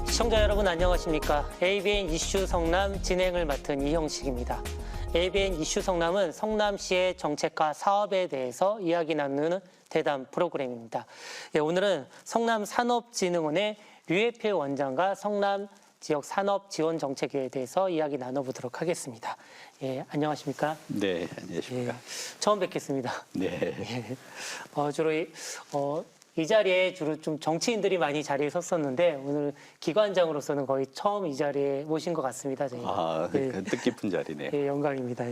시청자 여러분 안녕하십니까? ABN 이슈 성남 진행을 맡은 이형식입니다. ABN 이슈 성남은 성남시의 정책과 사업에 대해서 이야기 나누는 대담 프로그램입니다. 오늘은 성남산업진흥원의 류혜필 원장과 성남 지역 산업 지원 정책에 대해서 이야기 나눠보도록 하겠습니다. 안녕하십니까? 네, 안녕하십니까? 처음 뵙겠습니다. 네. 주로 이 자리에 주로 좀 정치인들이 많이 자리에 섰었는데 오늘 기관장으로서는 거의 처음 이 자리에 모신 것 같습니다. 저희가. 뜻깊은 자리네요. 영광입니다.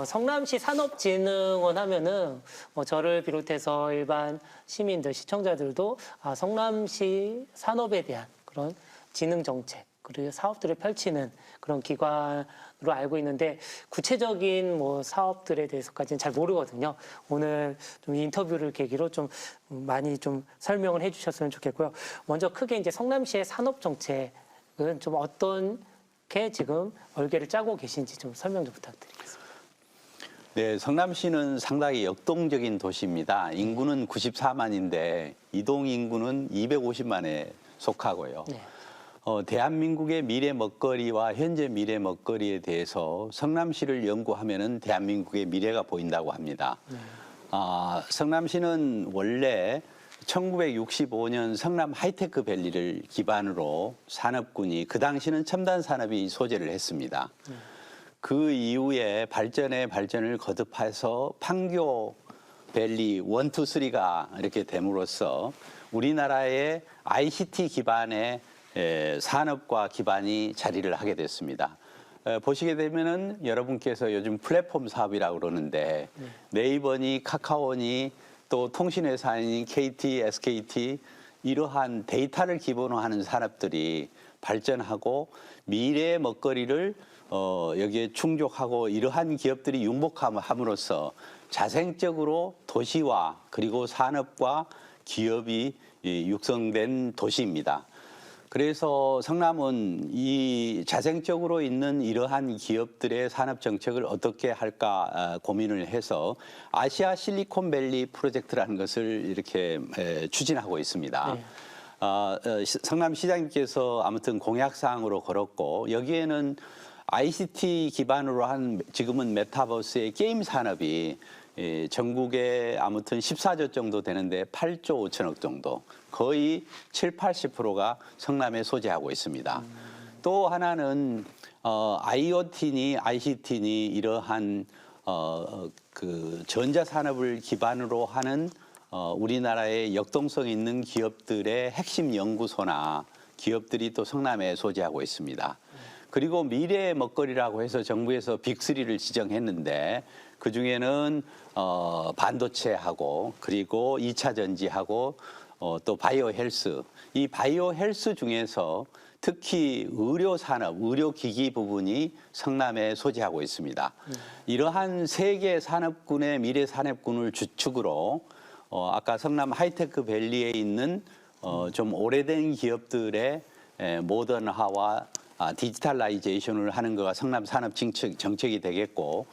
성남시 산업진흥원 하면은 저를 비롯해서 일반 시민들, 시청자들도 성남시 산업에 대한 그런 진흥 정책 그리고 사업들을 펼치는 그런 기관으로 알고 있는데 구체적인 사업들에 대해서까지는 잘 모르거든요. 오늘 좀 인터뷰를 계기로 좀 많이 좀 설명을 해주셨으면 좋겠고요. 먼저 크게 이제 성남시의 산업 정책은 좀 어떻게 지금 얼개를 짜고 계신지 좀 설명 좀 부탁드리겠습니다. 네, 성남시는 상당히 역동적인 도시입니다. 인구는 94만인데 이동 인구는 250만에 속하고요. 네. 대한민국의 미래 먹거리와 현재 미래 먹거리에 대해서 성남시를 연구하면은 대한민국의 미래가 보인다고 합니다. 성남시는 원래 1965년 성남 하이테크 밸리를 기반으로 산업군이 그 당시는 첨단 산업이 소재를 했습니다. 그 이후에 발전을 거듭해서 판교 밸리 1, 2, 3가 이렇게 됨으로써 우리나라의 ICT 기반의 산업과 기반이 자리를 하게 됐습니다. 보시게 되면은 여러분께서 요즘 플랫폼 사업이라고 그러는데 네이버니 카카오니 또 통신회사니 KT, SKT 이러한 데이터를 기본으로 하는 산업들이 발전하고 미래의 먹거리를 여기에 충족하고 이러한 기업들이 융복함으로써 자생적으로 도시와 그리고 산업과 기업이 육성된 도시입니다. 그래서 성남은 이 자생적으로 있는 이러한 기업들의 산업 정책을 어떻게 할까 고민을 해서 아시아 실리콘밸리 프로젝트라는 것을 이렇게 추진하고 있습니다. 네. 성남시장님께서 아무튼 공약사항으로 걸었고 여기에는 ICT 기반으로 한 지금은 메타버스의 게임 산업이 전국에 아무튼 14조 정도 되는데 8조 5천억 정도 거의 7, 80%가 성남에 소재하고 있습니다. 또 하나는 IoT니 ICT니 이러한 그 전자산업을 기반으로 하는 우리나라의 역동성 있는 기업들의 핵심 연구소나 기업들이 또 성남에 소재하고 있습니다. 그리고 미래의 먹거리라고 해서 정부에서 빅3를 지정했는데 그중에는 반도체하고 그리고 2차 전지하고 또 바이오 헬스. 이 바이오 헬스 중에서 특히 의료 산업, 의료 기기 부분이 성남에 소재하고 있습니다. 이러한 세 개 산업군의 미래 산업군을 주축으로 아까 성남 하이테크 밸리에 있는 좀 오래된 기업들의 모던화와 디지털라이제이션을 하는 거가 성남 산업 정책이 되겠고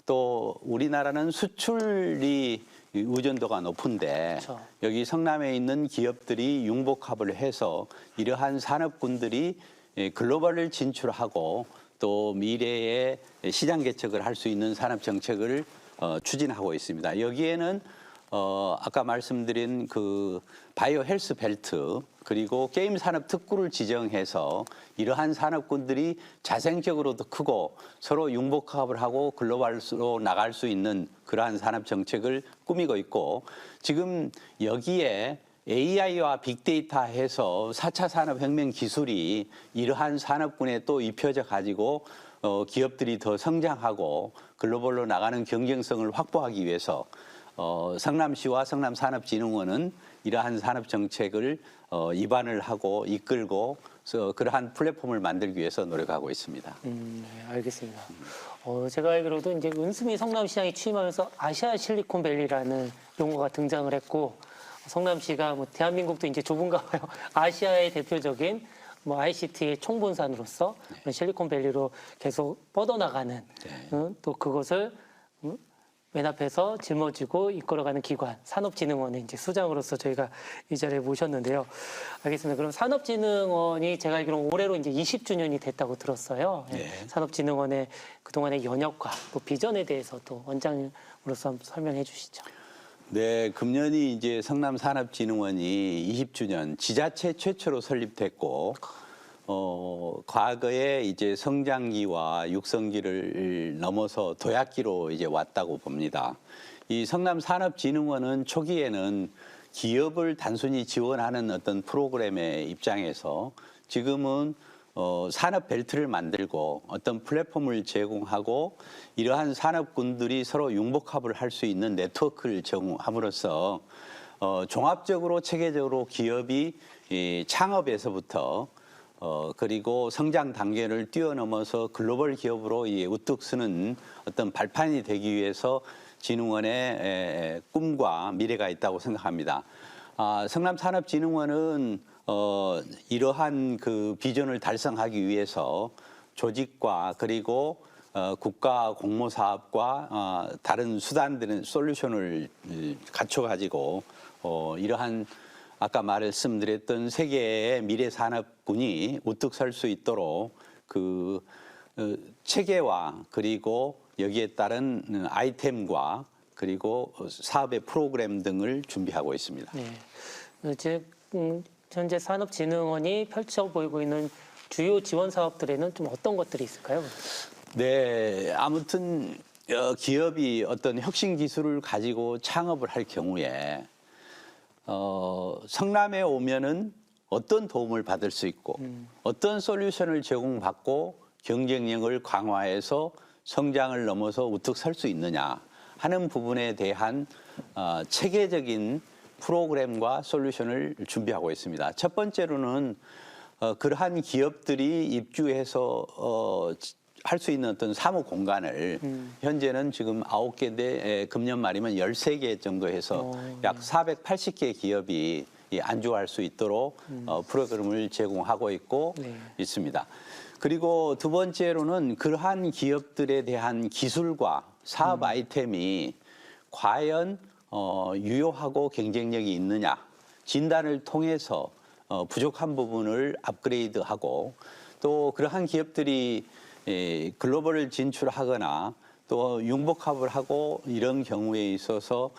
또 우리나라는 수출이 의존도가 높은데 그렇죠. 여기 성남에 있는 기업들이 융복합을 해서 이러한 산업군들이 글로벌을 진출하고 또 미래의 시장 개척을 할 수 있는 산업 정책을 추진하고 있습니다. 여기에는 아까 말씀드린 그 바이오 헬스 벨트 그리고 게임 산업 특구를 지정해서 이러한 산업군들이 자생적으로도 크고 서로 융복합을 하고 글로벌로 나갈 수 있는 그러한 산업 정책을 꾸미고 있고 지금 여기에 AI와 빅데이터 해서 4차 산업혁명 기술이 이러한 산업군에 또 입혀져 가지고 기업들이 더 성장하고 글로벌로 나가는 경쟁성을 확보하기 위해서 성남시와 성남산업진흥원은 이러한 산업 정책을 입안을 하고 이끌고 그러한 플랫폼을 만들기 위해서 노력하고 있습니다. 네, 알겠습니다. 제가 알기로도 이제 은수미 성남시장이 취임하면서 아시아 실리콘밸리라는 용어가 등장을 했고 성남시가 대한민국도 이제 좁은가 봐요. 아시아의 대표적인 뭐 ICT의 총분산으로서 그런 실리콘밸리로 계속 뻗어나가는 또 그것을 맨 앞에서 짊어지고 이끌어가는 기관 산업진흥원의 이제 수장으로서 저희가 이 자리에 모셨는데요. 알겠습니다. 그럼 산업진흥원이 제가 알기로 올해로 이제 20주년이 됐다고 들었어요. 네. 산업진흥원의 그동안의 연혁과 또 비전에 대해서 또 원장으로서 한번 설명해 주시죠. 네, 금년이 이제 성남산업진흥원이 20주년 지자체 최초로 설립됐고, 과거에 이제 성장기와 육성기를 넘어서 도약기로 이제 왔다고 봅니다. 이 성남산업진흥원은 초기에는 기업을 단순히 지원하는 어떤 프로그램의 입장에서 지금은 산업 벨트를 만들고 어떤 플랫폼을 제공하고 이러한 산업군들이 서로 융복합을 할 수 있는 네트워크를 제공함으로써 종합적으로 체계적으로 기업이 이 창업에서부터 그리고 성장 단계를 뛰어넘어서 글로벌 기업으로 우뚝 서는 어떤 발판이 되기 위해서 진흥원의 꿈과 미래가 있다고 생각합니다. 성남산업진흥원은 이러한 그 비전을 달성하기 위해서 조직과 그리고 국가 공모 사업과 다른 수단들은 솔루션을 갖춰가지고 이러한 아까 말씀드렸던 세계의 미래 산업군이 우뚝 설 수 있도록 그 체계와 그리고 여기에 따른 아이템과 그리고 사업의 프로그램 등을 준비하고 있습니다. 네, 이제 현재 산업진흥원이 펼쳐 보이고 있는 주요 지원 사업들에는 좀 어떤 것들이 있을까요? 네, 아무튼 기업이 어떤 혁신 기술을 가지고 창업을 할 경우에 성남에 오면은 어떤 도움을 받을 수 있고 어떤 솔루션을 제공받고 경쟁력을 강화해서 성장을 넘어서 우뚝 설 수 있느냐 하는 부분에 대한 체계적인 프로그램과 솔루션을 준비하고 있습니다. 첫 번째로는 그러한 기업들이 입주해서 할 수 있는 어떤 사무 공간을 현재는 지금 9개인데 금년 말이면 13개 정도 해서 약 480개 기업이 안주할 수 있도록 프로그램을 제공하고 있고 있습니다. 그리고 두 번째로는 그러한 기업들에 대한 기술과 사업 아이템이 과연 유효하고 경쟁력이 있느냐 진단을 통해서 부족한 부분을 업그레이드하고 또 그러한 기업들이 글로벌을 진출하거나 또 융복합을 하고 이런 경우에 있어서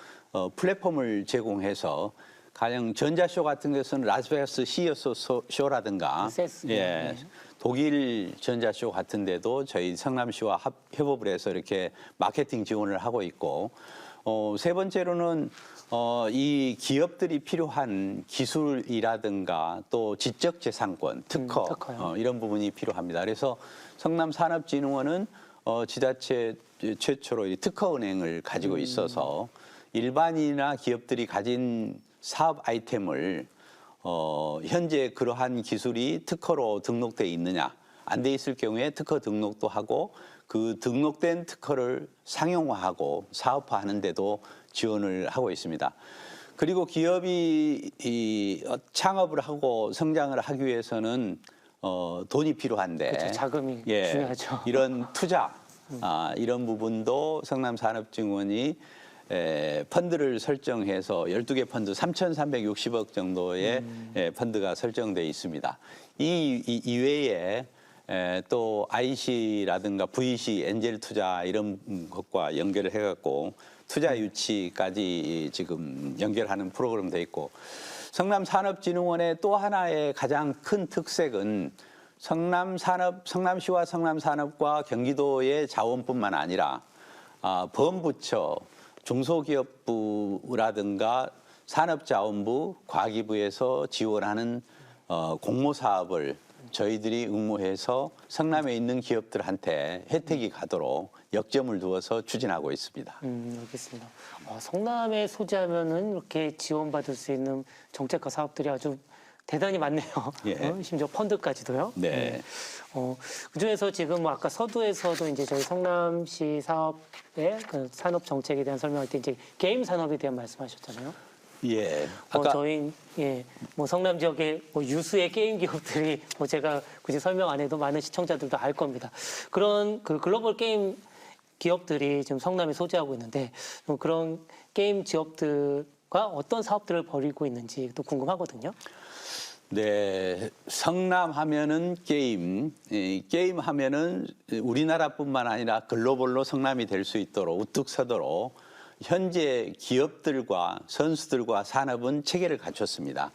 플랫폼을 제공해서 가령 전자쇼 같은 것은 라스베가스 CES 쇼라든가 독일 전자쇼 같은 데도 저희 성남시와 협업을 해서 이렇게 마케팅 지원을 하고 있고 세 번째로는 이 기업들이 필요한 기술이라든가 또 지적재산권, 특허 이런 부분이 필요합니다. 그래서 성남산업진흥원은 지자체 최초로 특허은행을 가지고 있어서 일반인이나 기업들이 가진 사업 아이템을 현재 그러한 기술이 특허로 등록돼 있느냐 안 돼 있을 경우에 특허 등록도 하고 그 등록된 특허를 상용화하고 사업화하는 데도 지원을 하고 있습니다. 그리고 기업이 창업을 하고 성장을 하기 위해서는 돈이 필요한데 그렇죠. 자금이 중요하죠. 이런 투자 이런 부분도 성남산업진흥원이 펀드를 설정해서 12개 펀드 3,360억 정도의 펀드가 설정돼 있습니다. 이 이외에 또 IC라든가 VC, 엔젤 투자 이런 것과 연결을 해갖고 투자 유치까지 지금 연결하는 프로그램 돼 있고 성남산업진흥원의 또 하나의 가장 큰 특색은 성남시와 성남산업과 경기도의 자원뿐만 아니라 범부처, 중소기업부라든가 산업자원부, 과기부에서 지원하는 공모사업을 저희들이 응모해서 성남에 있는 기업들한테 혜택이 가도록 역점을 두어서 추진하고 있습니다. 알겠습니다. 성남에 소재하면은 이렇게 지원받을 수 있는 정책과 사업들이 아주 대단히 많네요. 심지어 펀드까지도요. 네. 그중에서 지금 뭐 아까 서두에서도 이제 저희 성남시 사업의 그 산업 정책에 대한 설명할 때 이제 게임 산업에 대한 말씀하셨잖아요. 예. 아까 저희 뭐 성남 지역의 뭐 유수의 게임 기업들이 뭐 제가 굳이 설명 안 해도 많은 시청자들도 알 겁니다. 그런 그 글로벌 게임 기업들이 지금 성남에 소재하고 있는데 그런 게임 기업들과 어떤 사업들을 벌이고 있는지 또 궁금하거든요. 네, 성남 하면은 게임, 게임 하면은 우리나라뿐만 아니라 글로벌로 성남이 될 수 있도록 우뚝 서도록 현재 기업들과 선수들과 산업은 체계를 갖췄습니다.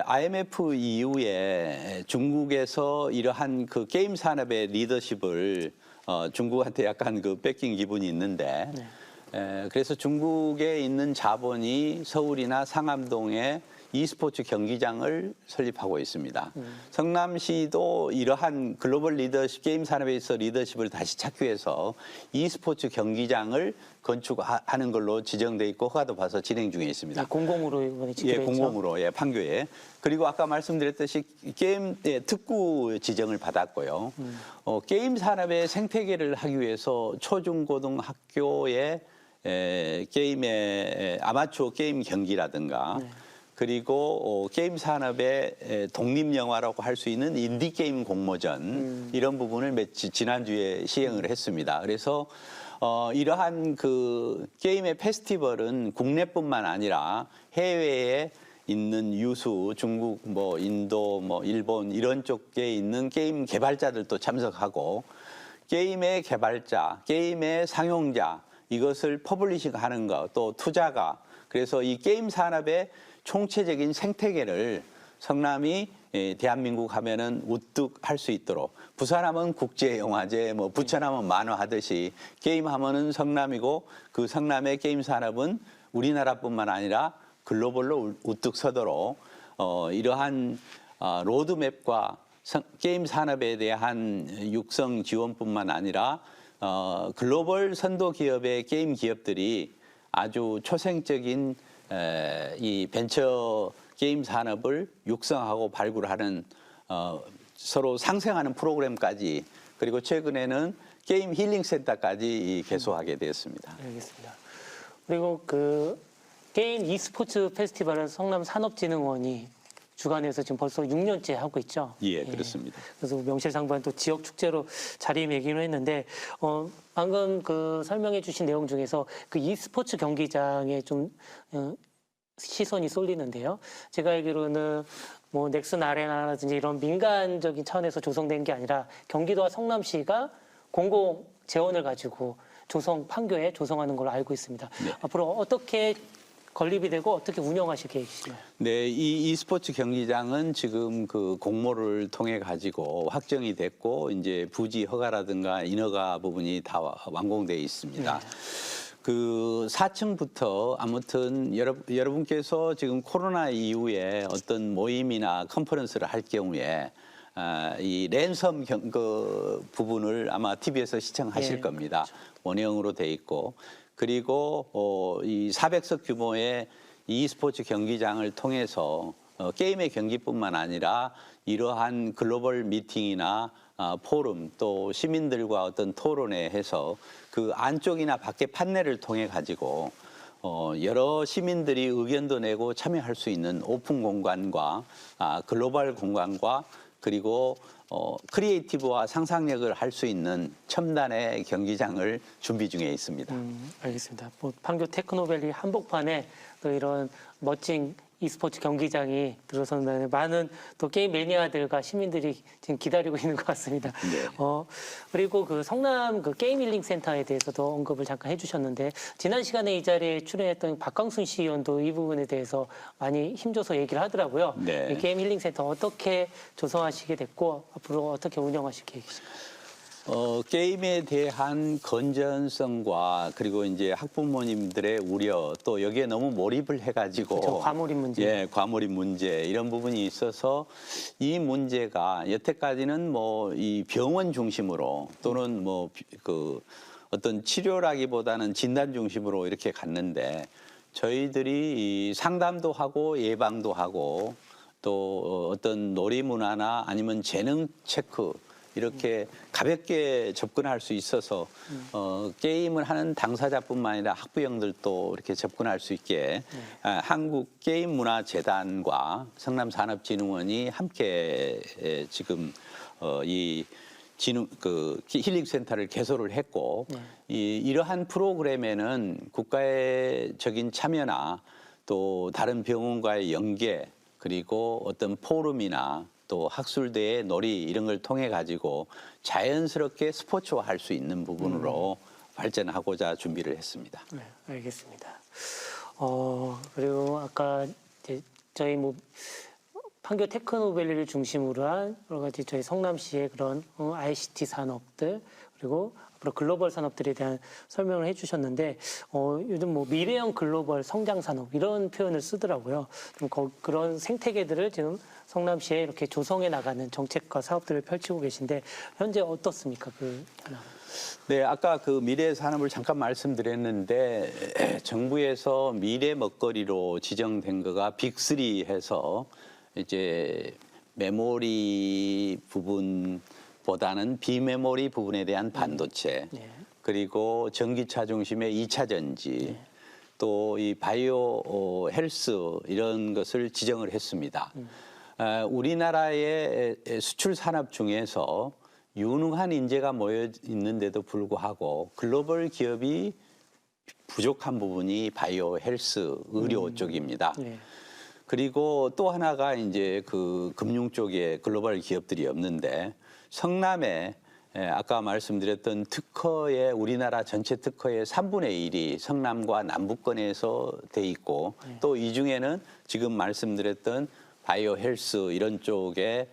IMF 이후에 중국에서 이러한 그 게임 산업의 리더십을 중국한테 약간 그 뺏긴 기분이 있는데 그래서 중국에 있는 자본이 서울이나 상암동에 e스포츠 경기장을 설립하고 있습니다. 성남시도 이러한 글로벌 리더십, 게임 산업에 있어 리더십을 다시 찾기 위해서 e스포츠 경기장을 건축하는 걸로 지정돼 있고 허가도 봐서 진행 중에 있습니다. 공공으로 이번에 짓기로 예, 했죠. 공공으로, 예, 판교에. 그리고 아까 말씀드렸듯이 게임 특구 지정을 받았고요. 게임 산업의 생태계를 하기 위해서 초중고등학교에 게임의 아마추어 게임 경기라든가 그리고 게임 산업의 독립영화라고 할 수 있는 인디게임 공모전 이런 부분을 지난주에 시행을 했습니다. 그래서 이러한 그 게임의 페스티벌은 국내뿐만 아니라 해외에 있는 유수, 중국, 뭐 인도, 뭐 일본 이런 쪽에 있는 게임 개발자들도 참석하고 게임의 개발자, 게임의 상용자 이것을 퍼블리싱하는 것, 또 투자가 그래서 이 게임 산업의 총체적인 생태계를 성남이 대한민국 하면은 우뚝 할 수 있도록 부산하면 국제영화제, 뭐 부천하면 만화하듯이 게임하면은 성남이고 그 성남의 게임 산업은 우리나라뿐만 아니라 글로벌로 우뚝 서도록 이러한 로드맵과 게임 산업에 대한 육성 지원뿐만 아니라 글로벌 선도 기업의 게임 기업들이 아주 초생적인 이 벤처 게임 산업을 육성하고 발굴하는 서로 상생하는 프로그램까지 그리고 최근에는 게임 힐링 센터까지 개소하게 되었습니다. 알겠습니다. 그리고 그 게임 e스포츠 페스티벌은 성남 산업진흥원이 주관해서 지금 벌써 6년째 하고 있죠. 예, 그렇습니다. 그래서 명실상부한 또 지역 축제로 자리매김을 했는데 방금 그 설명해 주신 내용 중에서 그 e스포츠 경기장에 좀 시선이 쏠리는데요. 제가 알기로는 뭐 넥슨 아레나라든지 이런 민간적인 차원에서 조성된 게 아니라 경기도와 성남시가 공공 재원을 가지고 판교에 조성하는 걸로 알고 있습니다. 네. 앞으로 어떻게 건립이 되고 어떻게 운영하실 계획이신가요? 네, 이 e스포츠 경기장은 지금 그 공모를 통해 가지고 확정이 됐고 이제 부지 허가라든가 인허가 부분이 다 완공돼 있습니다. 네. 그 4층부터 아무튼 여러분께서 지금 코로나 이후에 어떤 모임이나 컨퍼런스를 할 경우에 이 랜섬 그 부분을 아마 TV에서 시청하실 네, 겁니다. 그렇죠. 원형으로 돼 있고 그리고 이 400석 규모의 e스포츠 경기장을 통해서 게임의 경기뿐만 아니라 이러한 글로벌 미팅이나 포럼 또 시민들과 어떤 토론회 해서 그 안쪽이나 밖에 판넬을 통해 가지고 여러 시민들이 의견도 내고 참여할 수 있는 오픈 공간과 글로벌 공간과 그리고 크리에이티브와 상상력을 할 수 있는 첨단의 경기장을 준비 중에 있습니다. 알겠습니다. 뭐 판교 테크노밸리 한복판에 또 이런 멋진 e스포츠 경기장이 들어서는 많은 또 게임 매니아들과 시민들이 지금 기다리고 있는 것 같습니다. 네. 그리고 그 성남 그 게임 힐링 센터에 대해서도 언급을 잠깐 해주셨는데 지난 시간에 이 자리에 출연했던 박광순 시의원도 이 부분에 대해서 많이 힘줘서 얘기를 하더라고요. 네. 이 게임 힐링 센터 어떻게 조성하시게 됐고 앞으로 어떻게 운영하실 계획이신가요? 게임에 대한 건전성과 그리고 이제 학부모님들의 우려 또 여기에 너무 몰입을 해가지고 그렇죠. 과몰입 문제. 예, 과몰입 문제 이런 부분이 있어서 이 문제가 여태까지는 뭐 이 병원 중심으로 또는 뭐 그 어떤 치료라기보다는 진단 중심으로 이렇게 갔는데 저희들이 이 상담도 하고 예방도 하고 또 어떤 놀이 문화나 아니면 재능 체크 이렇게 가볍게 접근할 수 있어서 게임을 하는 당사자뿐만 아니라 학부형들도 이렇게 접근할 수 있게 한국게임문화재단과 성남산업진흥원이 함께 지금 이 힐링센터를 개소를 했고 이러한 프로그램에는 국가적인 참여나 또 다른 병원과의 연계 그리고 어떤 포럼이나 또 학술대회 놀이 이런 걸 통해 가지고 자연스럽게 스포츠화할 수 있는 부분으로 발전하고자 준비를 했습니다. 네, 알겠습니다. 그리고 아까 이제 저희 뭐 판교 테크노밸리를 중심으로 한 여러 가지 저희 성남시의 그런 ICT 산업들 그리고 앞으로 글로벌 산업들에 대한 설명을 해주셨는데 요즘 뭐 미래형 글로벌 성장 산업 이런 표현을 쓰더라고요. 좀 그런 생태계들을 지금 성남시에 이렇게 조성해 나가는 정책과 사업들을 펼치고 계신데 현재 어떻습니까? 그 하나. 네, 아까 그 미래 산업을 잠깐 말씀드렸는데 정부에서 미래 먹거리로 지정된 거가 빅3 해서 이제 메모리 부분보다는 비메모리 부분에 대한 반도체, 그리고 전기차 중심의 2차 전지, 또 이 바이오 헬스 이런 것을 지정을 했습니다. 우리나라의 수출 산업 중에서 유능한 인재가 모여 있는데도 불구하고 글로벌 기업이 부족한 부분이 바이오 헬스 의료 쪽입니다. 그리고 또 하나가 이제 그 금융 쪽에 글로벌 기업들이 없는데 성남에 아까 말씀드렸던 특허의 우리나라 전체 특허의 3분의 1이 성남과 남부권에서 돼 있고 또 이 중에는 지금 말씀드렸던 바이오 헬스 이런 쪽에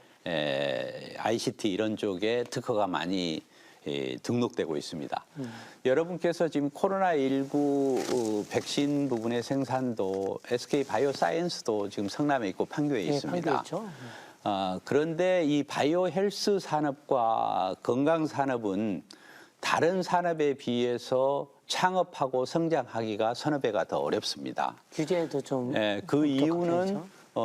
ICT 이런 쪽에 특허가 많이 등록되고 있습니다. 여러분께서 지금 코로나19 백신 부분의 생산도 SK 바이오사이언스도 지금 성남에 있고 판교에 있습니다. 판교에 있죠. 그런데 이 바이오 헬스 산업과 건강 산업은 다른 산업에 비해서 창업하고 성장하기가 서너 배가 더 어렵습니다. 규제도 좀. 그 이유는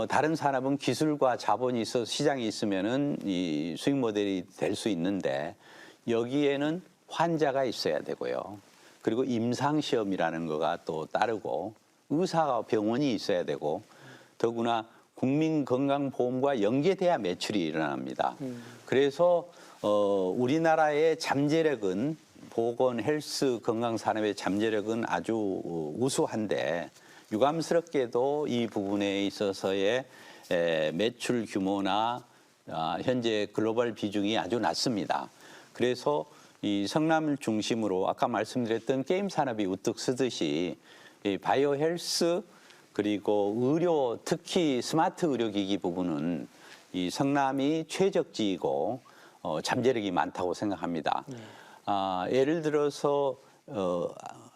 다른 산업은 기술과 자본이 있어서 시장이 있으면은 이 수익 모델이 될 수 있는데 여기에는 환자가 있어야 되고요. 그리고 임상시험이라는 거가 또 따르고 의사와 병원이 있어야 되고 더구나 국민건강보험과 연계돼야 매출이 일어납니다. 그래서 우리나라의 잠재력은 보건, 헬스, 건강산업의 잠재력은 아주 우수한데 유감스럽게도 이 부분에 있어서의 매출 규모나 현재 글로벌 비중이 아주 낮습니다. 그래서 이 성남을 중심으로 아까 말씀드렸던 게임 산업이 우뚝 서듯이 이 바이오 헬스 그리고 의료 특히 스마트 의료기기 부분은 이 성남이 최적지이고 잠재력이 많다고 생각합니다. 예를 들어서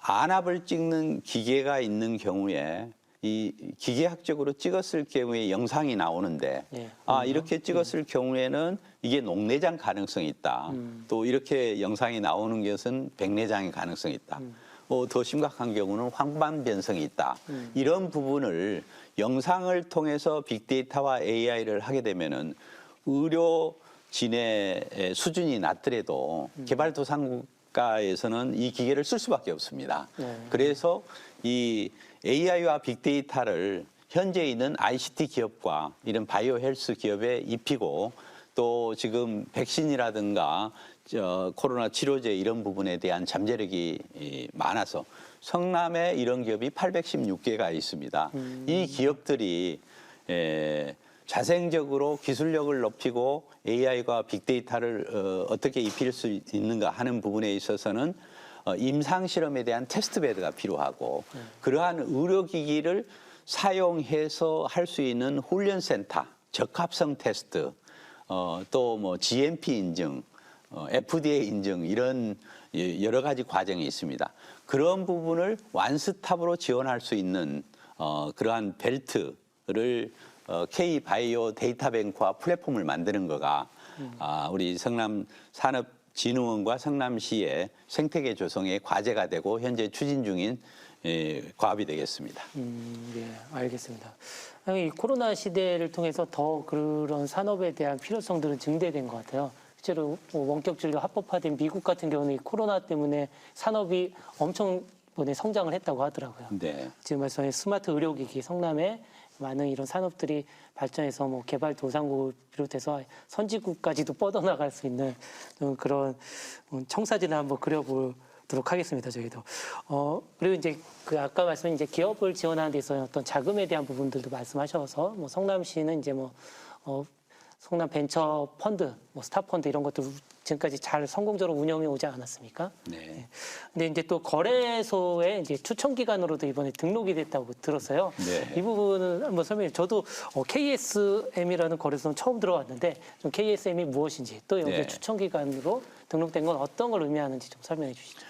안압을 찍는 기계가 있는 경우에 이 기계학적으로 찍었을 경우에 영상이 나오는데 이렇게 찍었을 경우에는 이게 녹내장 가능성이 있다. 또 이렇게 영상이 나오는 것은 백내장의 가능성이 있다. 더 심각한 경우는 황반 변성이 있다. 이런 부분을 영상을 통해서 빅데이터와 AI를 하게 되면은 의료진의 수준이 낮더라도 개발도상국가에서는 이 기계를 쓸 수밖에 없습니다. 그래서 이 AI와 빅데이터를 현재 있는 ICT 기업과 이런 바이오 헬스 기업에 입히고 또 지금 백신이라든가 코로나 치료제 이런 부분에 대한 잠재력이 많아서 성남에 이런 기업이 816개가 있습니다. 이 기업들이 자생적으로 기술력을 높이고 AI와 빅데이터를 어떻게 입힐 수 있는가 하는 부분에 있어서는 임상실험에 대한 테스트베드가 필요하고 그러한 의료기기를 사용해서 할 수 있는 훈련센터, 적합성 테스트, 또 뭐 GMP 인증, FDA 인증 이런 여러 가지 과정이 있습니다. 그런 부분을 완스톱으로 지원할 수 있는 그러한 벨트를 K바이오 데이터뱅크와 플랫폼을 만드는 거가 우리 성남 산업진흥원과 성남시의 생태계 조성의 과제가 되고 현재 추진 중인 과업이 되겠습니다. 네, 알겠습니다. 이 코로나 시대를 통해서 더 그런 산업에 대한 필요성들은 증대된 것 같아요. 실제로 원격 진료 합법화된 미국 같은 경우는 이 코로나 때문에 산업이 엄청 이번에 성장을 했다고 하더라고요. 네. 지금 말씀하신 스마트 의료기기, 성남에 많은 이런 산업들이 발전해서 뭐 개발도상국을 비롯해서 선진국까지도 뻗어나갈 수 있는 그런 청사진을 한번 그려보도록 하겠습니다. 저희도. 그리고 이제 그 아까 말씀하신 이제 기업을 지원하는 데 있어서 어떤 자금에 대한 부분들도 말씀하셔서 뭐 성남시는 이제 뭐 성남 벤처 펀드, 뭐 스타펀드 이런 것들 지금까지 잘 성공적으로 운영해 오지 않았습니까? 네. 근데 이제 또 거래소의 이제 추천 기관으로도 이번에 등록이 됐다고 들었어요. 네. 이 부분은 한번 설명해. 저도 KSM이라는 거래소는 처음 들어봤는데 좀 KSM이 무엇인지 또 여기 네. 추천 기관으로 등록된 건 어떤 걸 의미하는지 좀 설명해 주시죠.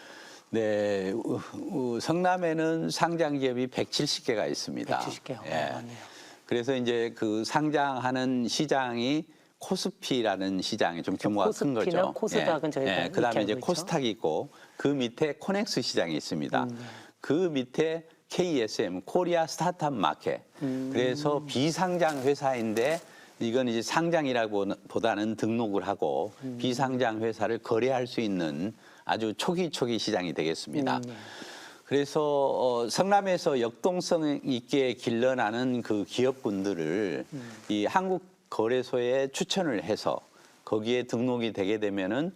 네, 성남에는 상장 기업이 170개가 있습니다. 170개. 예. 맞네요. 그래서 이제 그 상장하는 시장이 코스피라는 시장이 좀 규모가 큰 코스피나 거죠. 코스닥은 저희가 이렇게 그다음에 이제 알고 있죠. 코스닥이 있고 그 밑에 코넥스 시장이 있습니다. 그 밑에 KSM 코리아 스타트업 마켓. 그래서 비상장 회사인데 이건 이제 상장이라기보다는 등록을 하고 비상장 회사를 거래할 수 있는 아주 초기 시장이 되겠습니다. 그래서 성남에서 역동성 있게 길러나는 그 기업군들을 이 한국 거래소에 추천을 해서 거기에 등록이 되게 되면은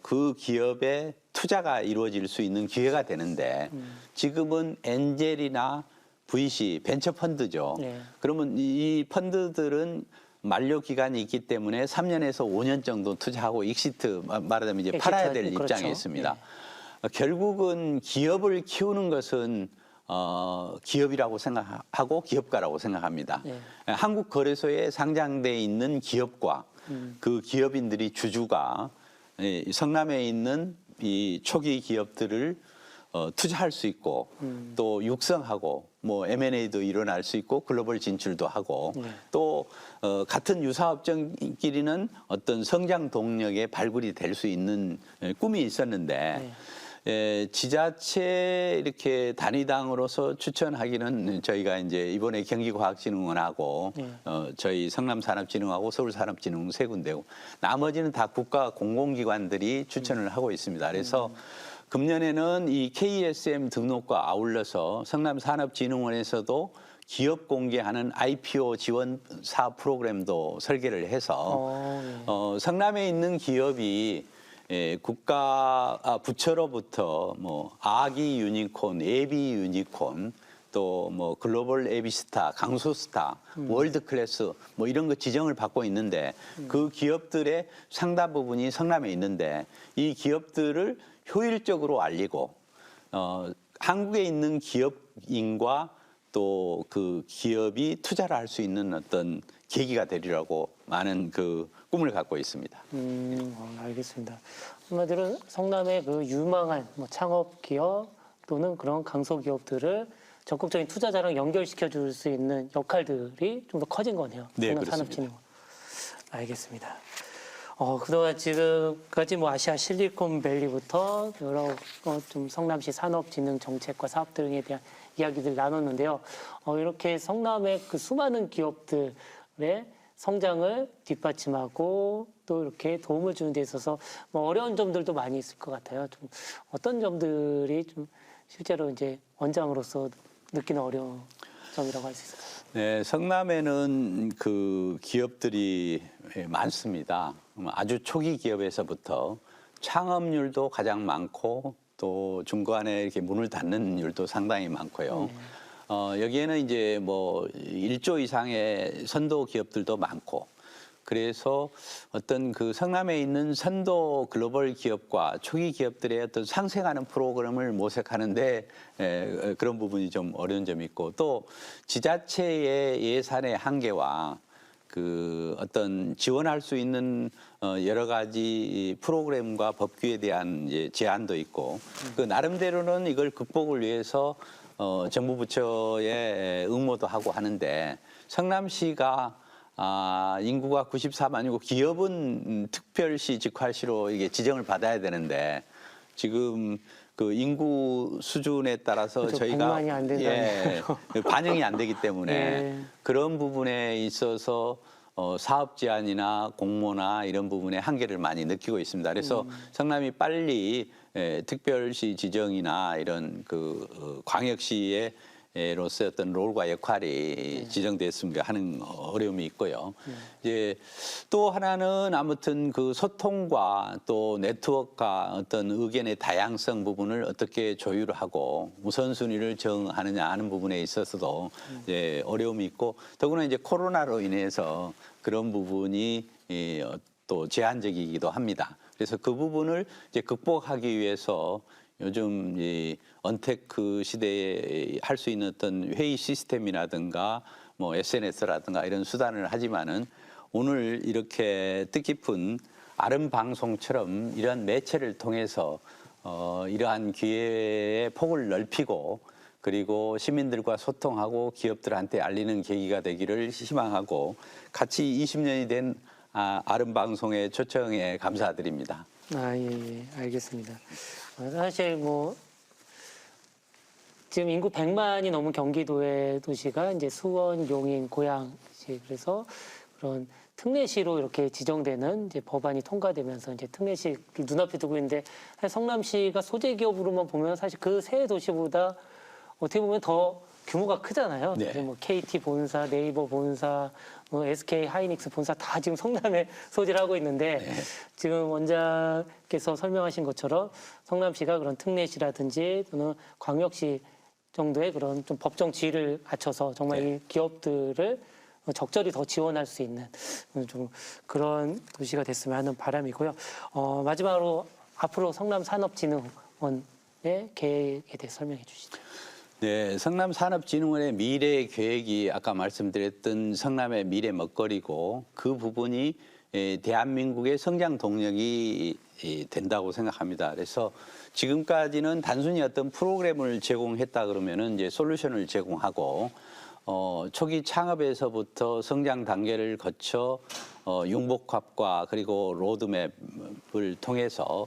그 기업에 투자가 이루어질 수 있는 기회가 되는데 지금은 엔젤이나 VC 벤처 펀드죠. 네. 그러면 이 펀드들은 만료 기간이 있기 때문에 3년에서 5년 정도 투자하고 익시트 말하자면 이제 팔아야 될 그렇죠. 입장에 있습니다. 네. 결국은 기업을 키우는 것은 기업이라고 생각하고 기업가라고 생각합니다. 네. 한국 거래소에 상장돼 있는 기업과 그 기업인들이 주주가 성남에 있는 이 초기 기업들을 투자할 수 있고 또 육성하고 뭐 M&A도 일어날 수 있고 글로벌 진출도 하고 또 같은 유사업종끼리는 어떤 성장 동력의 발굴이 될 수 있는 꿈이 있었는데 지자체 이렇게 단위당으로서 추천하기는 저희가 이제 이번에 경기과학진흥원하고 저희 성남산업진흥하고 서울산업진흥원 세 군데고 나머지는 다 국가 공공기관들이 추천을 하고 있습니다. 그래서 금년에는 이 KSM 등록과 아울러서 성남산업진흥원에서도 기업 공개하는 IPO 지원 사업 프로그램도 설계를 해서 성남에 있는 기업이 국가 부처로부터 뭐 아기 유니콘, 예비 유니콘, 또 뭐 글로벌 에비스타, 강소스타, 월드 클래스 뭐 이런 거 지정을 받고 있는데 그 기업들의 상당 부분이 성남에 있는데 이 기업들을 효율적으로 알리고 한국에 있는 기업인과 또 그 기업이 투자를 할 수 있는 어떤 계기가 되리라고 많은 그 꿈을 갖고 있습니다. 알겠습니다. 한마디로 성남의 그 유망한 뭐 창업 기업 또는 그런 강소 기업들을 적극적인 투자자랑 연결시켜 줄 수 있는 역할들이 좀 더 커진 거네요. 네, 성남 그렇습니다. 산업진흥원. 알겠습니다. 그동안 지금까지 뭐 아시아 실리콘밸리부터 여러 좀 성남시 산업진흥 정책과 사업 등에 대한 이야기들 나눴는데요. 이렇게 성남의 그 수많은 기업들의 성장을 뒷받침하고 또 이렇게 도움을 주는 데 있어서 뭐 어려운 점들도 많이 있을 것 같아요. 좀 어떤 점들이 좀 실제로 이제 원장으로서 느끼는 어려운 점이라고 할 수 있을까요? 네, 성남에는 그 기업들이 많습니다. 아주 초기 기업에서부터 창업률도 가장 많고 또 중간에 이렇게 문을 닫는 율도 상당히 많고요. 여기에는 이제 뭐 1조 이상의 선도 기업들도 많고 그래서 어떤 그 성남에 있는 선도 글로벌 기업과 초기 기업들의 어떤 상생하는 프로그램을 모색하는데 그런 부분이 좀 어려운 점이 있고 또 지자체의 예산의 한계와 그 어떤 지원할 수 있는 여러 가지 프로그램과 법규에 대한 이제 제한도 있고 그 나름대로는 이걸 극복을 위해서 정부 부처의 응모도 하고 하는데 성남시가 인구가 94만이고 기업은 특별시 직할시로 이게 지정을 받아야 되는데 지금 그 인구 수준에 따라서 그렇죠. 저희가 100만이 안 된다는 반영이 안 되기 때문에 예. 그런 부분에 있어서 사업 제한이나 공모나 이런 부분에 한계를 많이 느끼고 있습니다. 그래서 성남이 빨리 특별시 지정이나 이런 광역시의 로서의 어떤 롤과 역할이 지정됐습니다 하는 어려움이 있고요. 이제 또 하나는 아무튼 그 소통과 또 네트워크와 어떤 의견의 다양성 부분을 어떻게 조율하고 우선순위를 정하느냐 하는 부분에 있어서도 이제 어려움이 있고, 더구나 이제 코로나로 인해서 그런 부분이 또 제한적이기도 합니다. 그래서 그 부분을 이제 극복하기 위해서 요즘 이 언테크 시대에 할 수 있는 어떤 회의 시스템이라든가 뭐 SNS라든가 이런 수단을 하지만은 오늘 이렇게 뜻깊은 아름 방송처럼 이러한 매체를 통해서 이러한 기회의 폭을 넓히고 그리고 시민들과 소통하고 기업들한테 알리는 계기가 되기를 희망하고 같이 20년이 된 아름 방송의 초청에 감사드립니다. 예, 알겠습니다. 사실 뭐 지금 인구 100만이 넘은 경기도의 도시가 이제 수원, 용인, 고양시, 그래서 그런 특례시로 이렇게 지정되는 이제 법안이 통과되면서 이제 특례시를 눈앞에 두고 있는데, 사실 성남시가 소재 기업으로만 보면 사실 그 세 도시보다 어떻게 보면 더 규모가 크잖아요. 네. 뭐 KT 본사, 네이버 본사, 뭐 SK 하이닉스 본사 다 지금 성남에 소재를 하고 있는데, 네. 지금 원장께서 설명하신 것처럼 성남시가 그런 특례시라든지 또는 광역시 정도의 그런 좀 법정 지위를 갖춰서 정말 네. 이 기업들을 적절히 더 지원할 수 있는 좀 그런 도시가 됐으면 하는 바람이고요. 마지막으로 앞으로 성남산업진흥원의 계획에 대해 설명해 주시죠. 네, 성남산업진흥원의 미래 계획이 아까 말씀드렸던 성남의 미래 먹거리고, 그 부분이 대한민국의 성장 동력이 된다고 생각합니다. 그래서 지금까지는 단순히 어떤 프로그램을 제공했다 그러면은 이제 솔루션을 제공하고 초기 창업에서부터 성장 단계를 거쳐 융복합과 그리고 로드맵을 통해서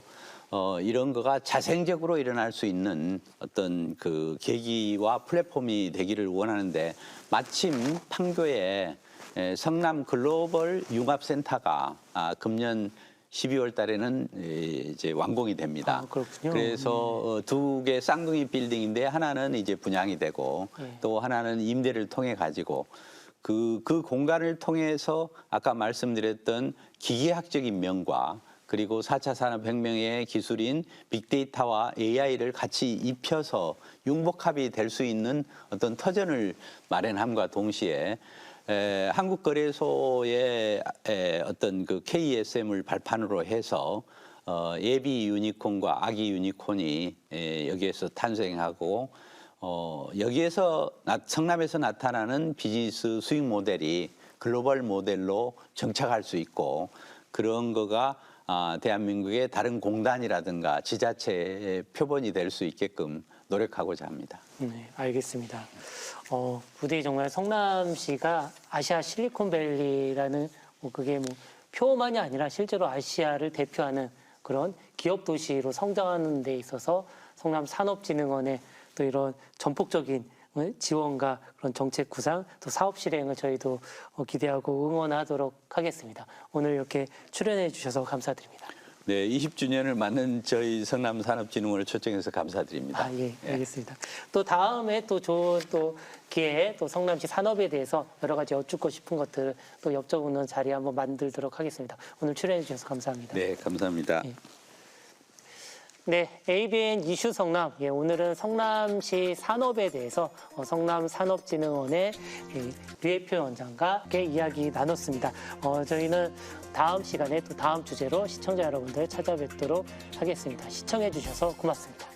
이런 거가 자생적으로 일어날 수 있는 어떤 그 계기와 플랫폼이 되기를 원하는데, 마침 판교에 성남 글로벌 융합센터가 금년 12월 달에는 이제 완공이 됩니다. 그렇군요. 그래서 두 개 쌍둥이 빌딩인데 하나는 이제 분양이 되고 또 하나는 임대를 통해 가지고 그 공간을 통해서 아까 말씀드렸던 기계학적인 면과 그리고 4차 산업혁명의 기술인 빅데이터와 AI를 같이 입혀서 융복합이 될 수 있는 어떤 터전을 마련함과 동시에 한국거래소의 어떤 그 KSM을 발판으로 해서 예비 유니콘과 아기 유니콘이 여기에서 탄생하고 여기에서 성남에서 나타나는 비즈니스 수익 모델이 글로벌 모델로 정착할 수 있고, 그런 거가 대한민국의 다른 공단이라든가 지자체의 표본이 될 수 있게끔 노력하고자 합니다. 네, 알겠습니다. 부디 정말 성남시가 아시아 실리콘밸리라는 그게 뭐 표만이 아니라 실제로 아시아를 대표하는 그런 기업 도시로 성장하는 데 있어서 성남 산업진흥원의 또 이런 전폭적인 지원과 그런 정책 구상 또 사업 실행을 저희도 기대하고 응원하도록 하겠습니다. 오늘 이렇게 출연해 주셔서 감사드립니다. 네, 20주년을 맞는 저희 성남산업진흥원을 초청해서 감사드립니다. 예, 알겠습니다. 또 다음에 또 좋은 또 기회에 또 성남시 산업에 대해서 여러 가지 여쭙고 싶은 것들을 또 여쭤보는 자리 한번 만들도록 하겠습니다. 오늘 출연해 주셔서 감사합니다. 네, 감사합니다. 네, ABN 이슈 성남. 오늘은 성남시 산업에 대해서 성남산업진흥원의 류혜표 원장과 함께 이야기 나눴습니다. 저희는 다음 시간에 또 다음 주제로 시청자 여러분들 찾아뵙도록 하겠습니다. 시청해 주셔서 고맙습니다.